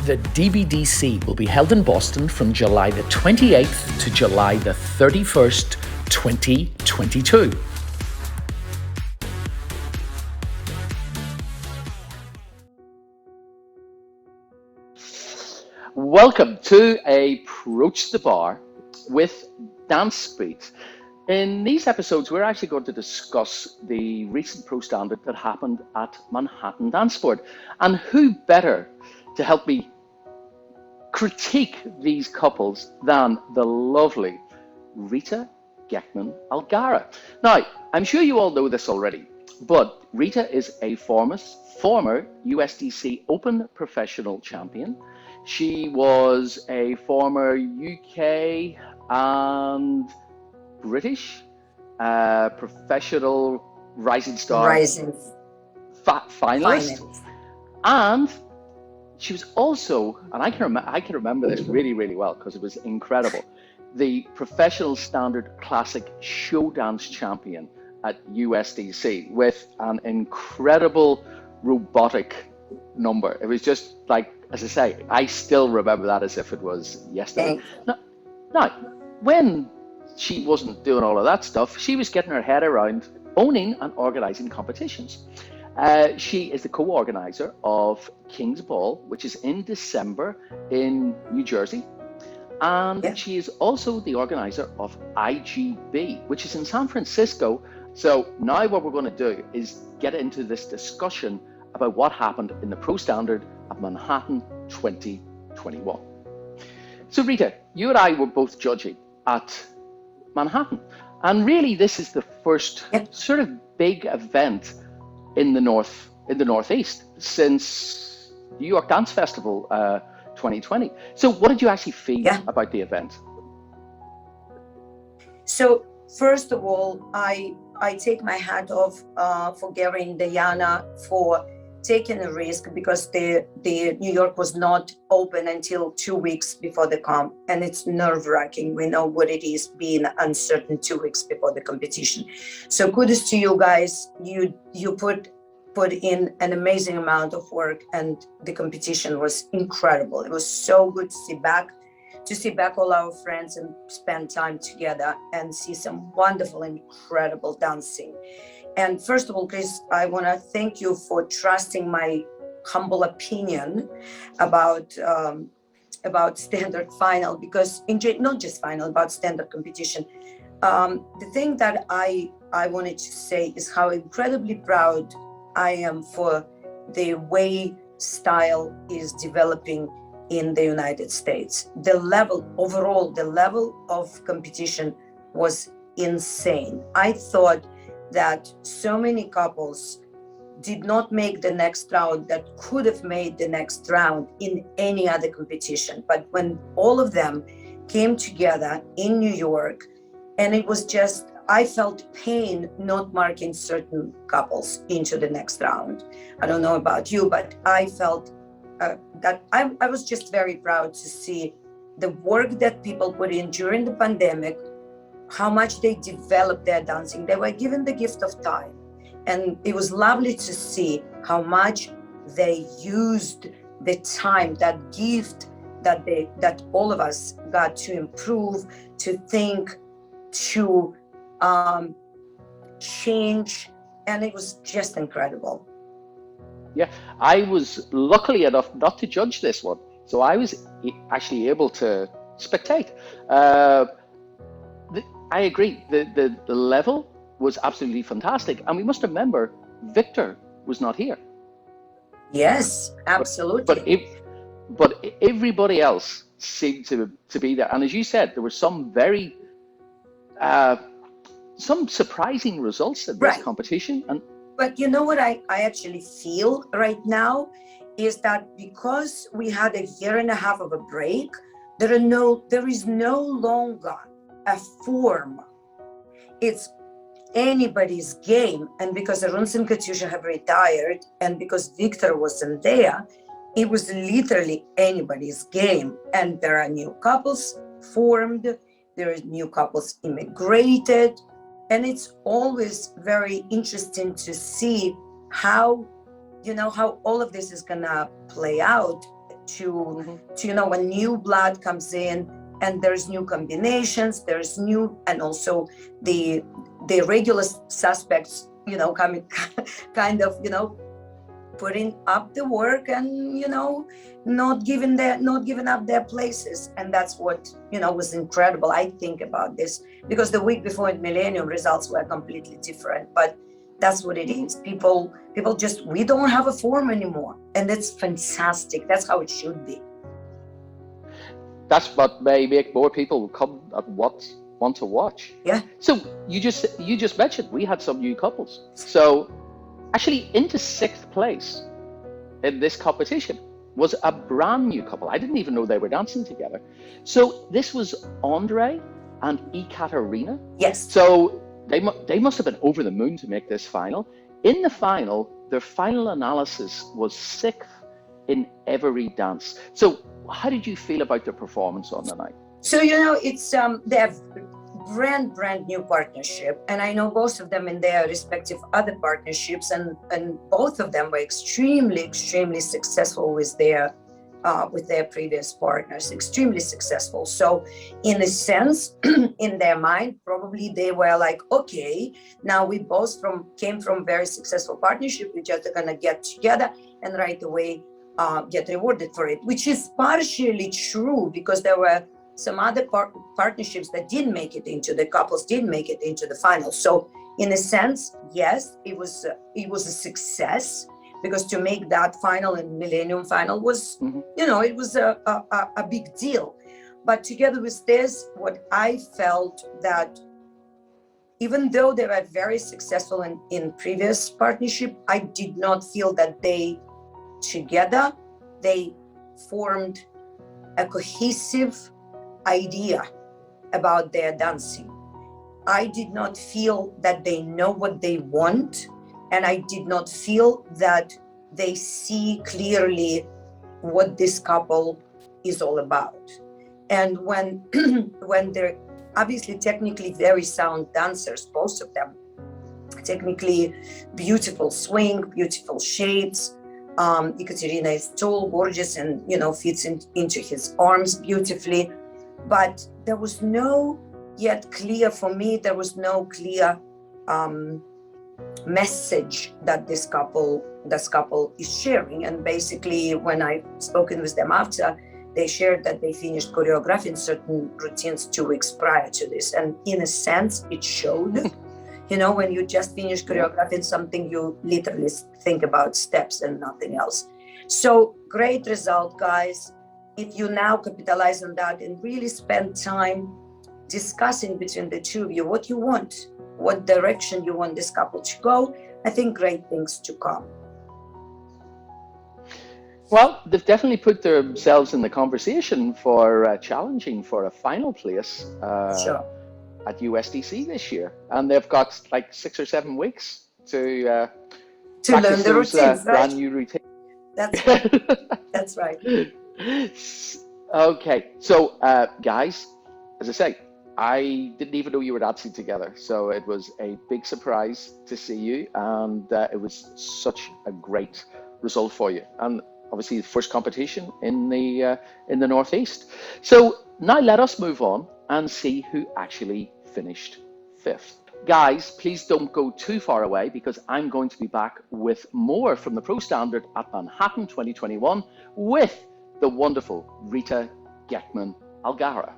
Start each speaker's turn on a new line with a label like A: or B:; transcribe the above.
A: The DBDC will be held in Boston from July the 28th to July the 31st, 2022. Welcome to Approach the Bar with Dance Beat. In these episodes, we're actually going to discuss the recent pro standard that happened at Manhattan Dancesport. And who better to help me critique these couples than the lovely Rita Gekhman-Algarra. Now, I'm sure you all know this already, but Rita is a former USDC Open professional champion. She was a former UK and British professional Rising Star finalist. And she was also, and I can remember this really, really well because it was incredible, the professional standard classic show dance champion at USDC with an incredible robotic number. It was just like, as I say, I still remember that as if it was yesterday. Now, when she wasn't doing all of that stuff, she was getting her head around owning and organizing competitions. She is the co-organizer of King's Ball, which is in December in New Jersey. And she is also the organizer of IGB, which is in San Francisco. So now what we're going to do is get into this discussion about what happened in the pro standard at Manhattan 2021. So Rita, you and I were both judging at Manhattan. And really this is the first sort of big event in the Northeast since New York Dance Festival 2020. So what did you actually feel about the event?
B: So first of all, I take my hat off for Gary and Diana for taking a risk, because the New York was not open until 2 weeks before the comp, and it's nerve-wracking. We know what it is being uncertain 2 weeks before the competition. So kudos to you guys. You put in an amazing amount of work, and the competition was incredible. It was so good to see back all our friends and spend time together and see some wonderful, incredible dancing. And first of all, Chris, I want to thank you for trusting my humble opinion about standard final, because not just final, about standard competition. The thing that I wanted to say is how incredibly proud I am for the way style is developing in the United States. The level of competition was insane. I thought that so many couples did not make the next round that could have made the next round in any other competition. But when all of them came together in New York, and it was just, I felt pain not marking certain couples into the next round. I don't know about you, but I felt that I was just very proud to see the work that people put in during the pandemic, how much they developed their dancing. They were given the gift of time. And it was lovely to see how much they used the time, that gift that all of us got to improve, to think, to change. And it was just incredible.
A: Yeah, I was lucky enough not to judge this one. So I was actually able to spectate. I agree. The level was absolutely fantastic, and we must remember Victor was not here.
B: Yes, absolutely.
A: But everybody else seemed to be there, and as you said, there were some very some surprising results at this competition.
B: But you know what I actually feel right now is that because we had a year and a half of a break, there is no longer a form. It's anybody's game. And because Aruns and Katyusha have retired, and because Victor wasn't there, it was literally anybody's game. And there are new couples formed, there are new couples immigrated, and it's always very interesting to see how all of this is gonna play out to when new blood comes in and there's new combinations, there's new, and also the regular suspects, coming kind of, putting up the work and, not giving up their places. And that's what, was incredible. I think about this because the week before at Millennium results were completely different, but that's what it is. People just, we don't have a form anymore. And that's fantastic. That's how it should be.
A: That's what may make more people come and want to watch.
B: Yeah.
A: So you just mentioned we had some new couples. So actually into 6th place in this competition was a brand new couple. I didn't even know they were dancing together. So this was Andrii and Ekaterina.
B: Yes.
A: So they must have been over the moon to make this final. In the final, their final analysis was 6th in every dance. So how did you feel about their performance on the night?
B: So, it's they have brand new partnership, and I know both of them in their respective other partnerships, and both of them were extremely successful with their previous partners, extremely successful. So in a sense, in their mind, probably they were like, okay, now we both came from very successful partnership, we just are gonna get together and right away get rewarded for it, which is partially true because there were some other partnerships that didn't make it into the couples, didn't make it into the final. So in a sense, yes, it was a success because to make that final and Millennium final was, it was a big deal. But together with this, what I felt that even though they were very successful in previous partnership, I did not feel that they formed a cohesive idea about their dancing. I did not feel that they know what they want, and I did not feel that they see clearly what this couple is all about. And when they're obviously technically very sound dancers, both of them, technically beautiful swing, beautiful shapes. Ekaterina is tall, gorgeous, and fits into his arms beautifully. But there was no yet clear, for me, there was no clear message that this couple is sharing. And basically, when I've spoken with them after, they shared that they finished choreographing certain routines 2 weeks prior to this. And in a sense, it showed. When you just finish choreographing something, you literally think about steps and nothing else. So great result, guys. If you now capitalize on that and really spend time discussing between the two of you what you want, what direction you want this couple to go, I think great things to come.
A: Well, they've definitely put themselves in the conversation for challenging for a final place
B: Sure.
A: at USDC this year. And they've got like 6 or 7 weeks to
B: learn the routines, right?
A: Brand new routine.
B: That's right. That's right.
A: Okay, so guys, as I say, I didn't even know you were dancing together, so it was a big surprise to see you, and it was such a great result for you, and obviously the first competition in the Northeast. So now let us move on and see who actually finished 5th. Guys, please don't go too far away because I'm going to be back with more from the Pro Standard at Manhattan 2021 with the wonderful Rita Gekhman-Algarra.